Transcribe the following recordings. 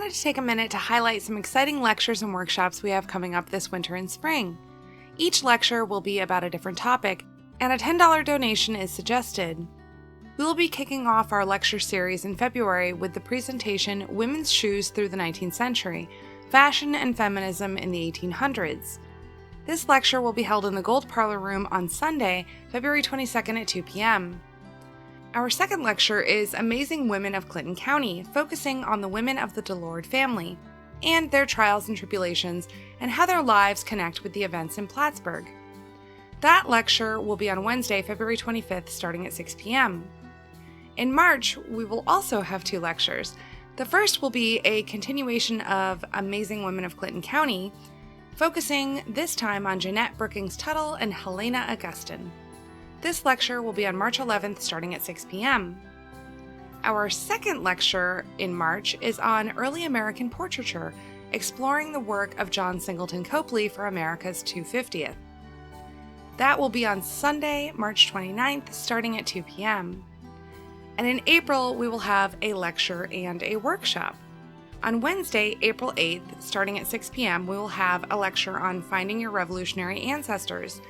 wanted to take a minute to highlight some exciting lectures and workshops we have coming up this winter and spring. Each lecture will be about a different topic, and a $10 donation is suggested. We will be kicking off our lecture series in February with the presentation Women's Shoes Through the 19th Century, Fashion and Feminism in the 1800s. This lecture will be held in the Gold Parlor Room on Sunday, February 22nd at 2 p.m. Our second lecture is Amazing Women of Clinton County, focusing on the women of the DeLorde family and their trials and tribulations and how their lives connect with the events in Plattsburgh. That lecture will be on Wednesday, February 25th, starting at 6 p.m. In March, we will also have two lectures. The first will be a continuation of Amazing Women of Clinton County, focusing this time on Jeanette Brookings Tuttle and Helena Augustin. This lecture will be on March 11th, starting at 6 p.m. Our second lecture in March is on Early American Portraiture, exploring the work of John Singleton Copley for America's 250th. That will be on Sunday, March 29th, starting at 2 p.m. And in April, we will have a lecture and a workshop. On Wednesday, April 8th, starting at 6 p.m., we will have a lecture on Finding Your Revolutionary Ancestors,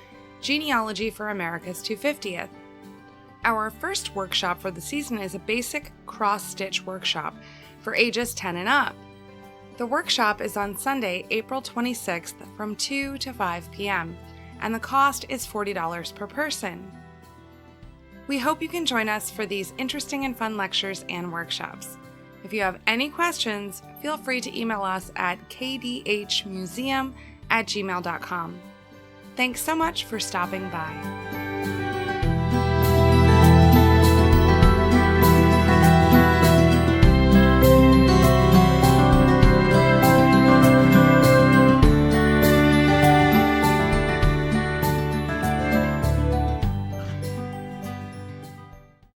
Genealogy for America's 250th. Our first workshop for the season is a basic cross-stitch workshop for ages 10 and up. The workshop is on Sunday, April 26th from 2 to 5 p.m., and the cost is $40 per person. We hope you can join us for these interesting and fun lectures and workshops. If you have any questions, feel free to email us at kdhmuseum@gmail.com. Thanks so much for stopping by.